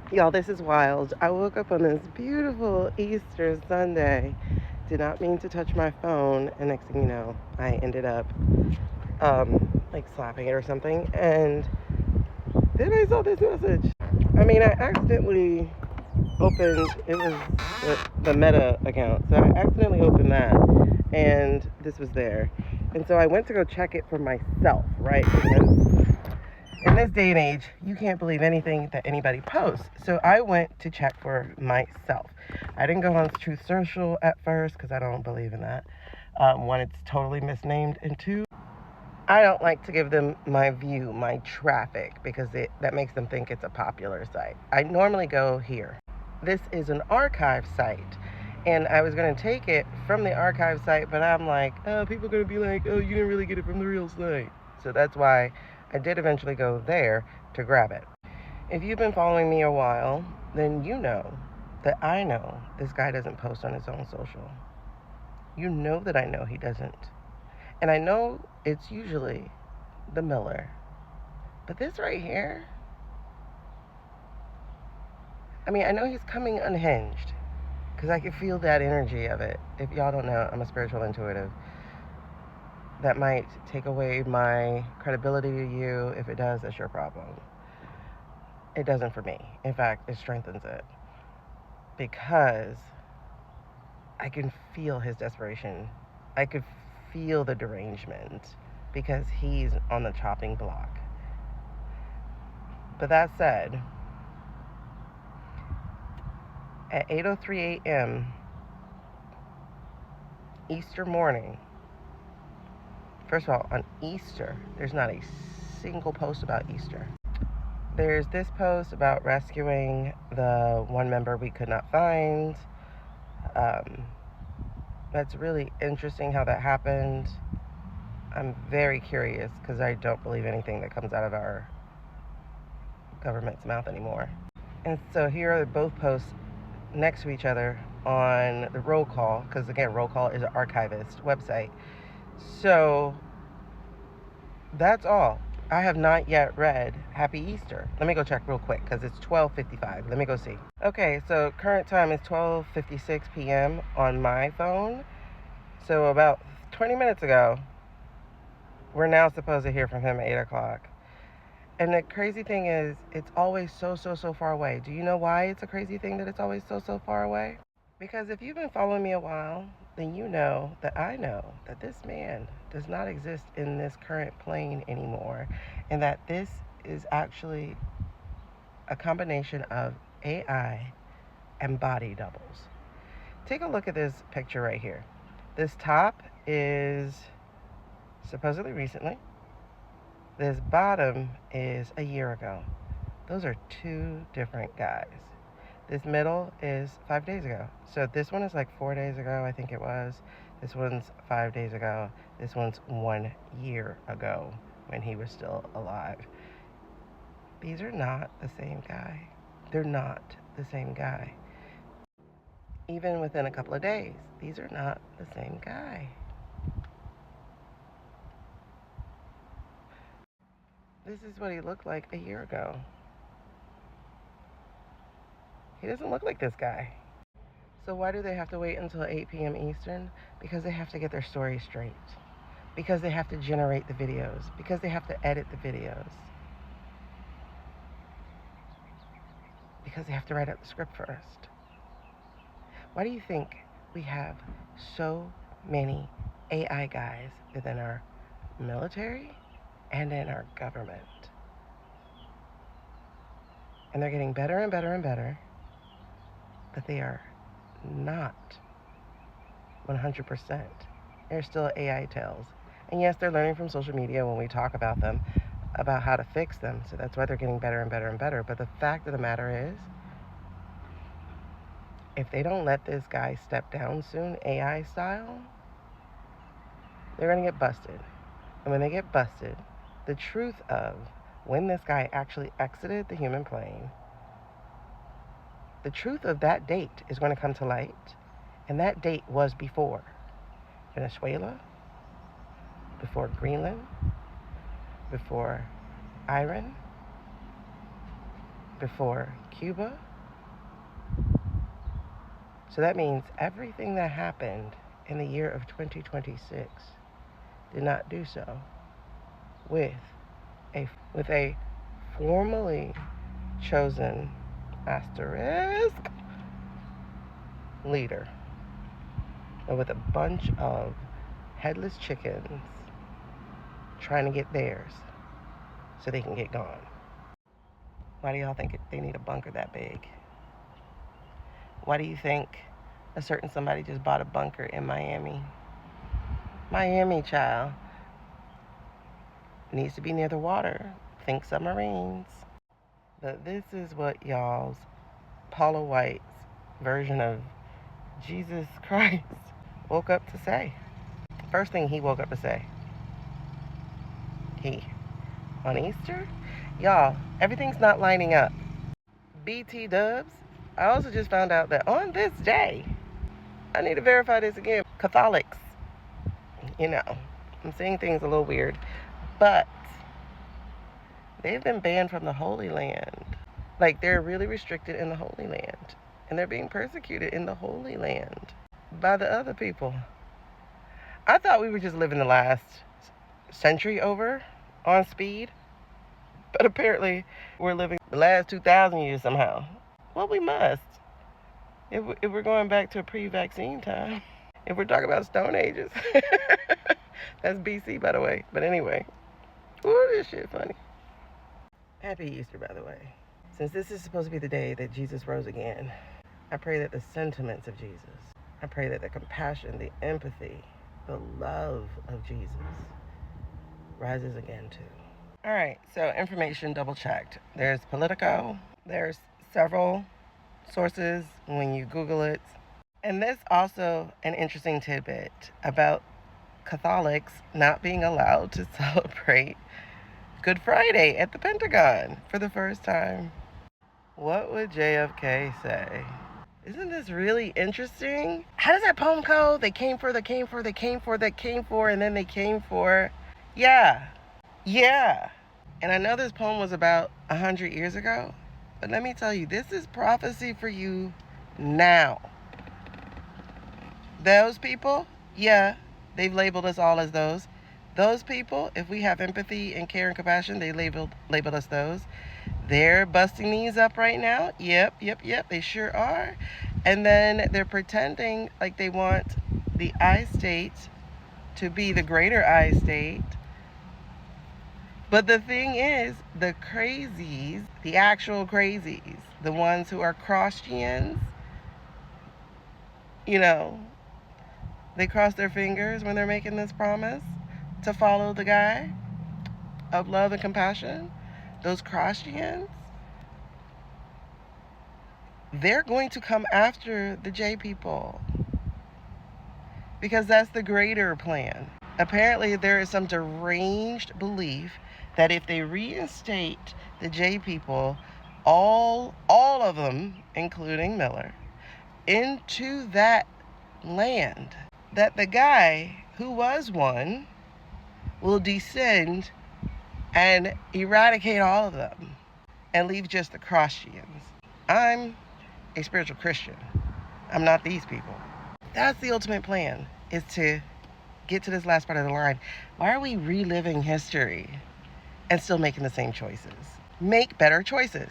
Y'all, this is wild. I woke up on this beautiful Easter Sunday. Did not mean to touch my phone, and next thing you know, I ended up like slapping it or something. And then I saw this message. I mean, I accidentally opened it was the Meta account, so I accidentally opened that, and this was there. And so I went to go check it for myself, right? Because in this day and age, you can't believe anything that anybody posts. So I went to check for myself. I didn't go on Truth Social at first because I don't believe in that. One, it's totally misnamed, and two, I don't like to give them my view, my traffic, because that makes them think it's a popular site. I normally go here. This is an archive site, and I was going to take it from the archive site, but I'm like, oh, people are going to be like, oh, you didn't really get it from the real site. So that's why I did eventually go there to grab it. If you've been following me a while, then you know that I know this guy doesn't post on his own social. You know that I know he doesn't. And I know it's usually the Miller. But this right here, I mean, I know he's coming unhinged because I can feel that energy of it. If y'all don't know, I'm a spiritual intuitive. That might take away my credibility to you. If it does, that's your problem. It doesn't for me. In fact, it strengthens it because I can feel his desperation. I could feel the derangement because he's on the chopping block. But that said, at 8:03 a.m. Easter morning, first of all, on Easter, there's not a single post about Easter. There's this post about rescuing the one member we could not find. Um, that's really interesting how that happened. I'm very curious because I don't believe anything that comes out of our government's mouth anymore. And so here are both posts next to each other on the roll call, because again, roll call is an archivist website. So that's all. I have not yet read Happy Easter. Let me go check real quick because it's 12:55. Let me go see. Okay, so current time is 12:56 p.m. on my phone. So about 20 minutes ago, we're now supposed to hear from him at 8 o'clock. And the crazy thing is, it's always so far away. Do you know why it's a crazy thing that it's always so far away? Because if you've been following me a while, then you know that I know that this man does not exist in this current plane anymore, and that this is actually a combination of AI and body doubles. Take a look at this picture right here. This top is supposedly recently. This bottom is a year ago. Those are two different guys. This middle is 5 days ago. So this one is like 4 days ago, I think it was. This one's 5 days ago. This one's 1 year ago when he was still alive. These are not the same guy. They're not the same guy. Even within a couple of days, these are not the same guy. This is what he looked like a year ago. He doesn't look like this guy. So why do they have to wait until 8 p.m. Eastern? Because they have to get their story straight. Because they have to generate the videos. Because they have to edit the videos. Because they have to write out the script first. Why do you think we have so many AI guys within our military and in our government? And they're getting better and better and better, but they are not 100%. They're still AI tails. And yes, they're learning from social media when we talk about them, about how to fix them. So that's why they're getting better and better and better. But the fact of the matter is, if they don't let this guy step down soon, AI style, they're going to get busted. And when they get busted, the truth of when this guy actually exited the human plane, the truth of that date is going to come to light. And that date was before Venezuela, before Greenland, before Iran, before Cuba. So that means everything that happened in the year of 2026 did not do so with a formally chosen asterisk leader, and with a bunch of headless chickens trying to get theirs so they can get gone. Why do y'all think they need a bunker that big? Why do you think a certain somebody just bought a bunker in Miami? Miami, child. Needs to be near the water. Think submarines. But this is what y'all's Paula White's version of Jesus Christ woke up to say. First thing he woke up to say. On Easter? Y'all, everything's not lining up. BT dubs. I also just found out that on this day, I need to verify this again. Catholics, I'm saying things a little weird, but they've been banned from the Holy Land. Like, they're really restricted in the Holy Land, and they're being persecuted in the Holy Land by the other people. I thought we were just living the last century over on speed, but apparently we're living the last 2,000 years somehow. Well, we must. If we're going back to a pre-vaccine time. If we're talking about Stone Ages. That's BC, by the way. But anyway. Ooh, this shit funny. Happy Easter, by the way. Since this is supposed to be the day that Jesus rose again, I pray that the sentiments of Jesus, I pray that the compassion, the empathy, the love of Jesus rises again too. All right, so information double checked. There's Politico. There's several sources when you Google it. And there's also an interesting tidbit about Catholics not being allowed to celebrate Good Friday at the Pentagon for the first time. What would JFK say? Isn't this really interesting? How does that poem go? They came for, and then they came for. Yeah. And I know this poem was about 100 years ago, but let me tell you, this is prophecy for you now. Those people, yeah, they've labeled us all as those. Those people, if we have empathy and care and compassion, they labeled us those. They're busting these up right now. Yep, they sure are. And then they're pretending like they want the I state to be the greater I state. But the thing is, the crazies, the actual crazies, the ones who are Christians, they cross their fingers when they're making this promise to follow the guy of love and compassion. Those Christians, they're going to come after the J people because that's the greater plan. Apparently, there is some deranged belief that if they reinstate the J people, all of them, including Miller, into that land, that the guy who was one will descend and eradicate all of them and leave just the Christians. I'm a spiritual Christian. I'm not these people. That's the ultimate plan, is to get to this last part of the line. Why are we reliving history and still making the same choices? Make better choices.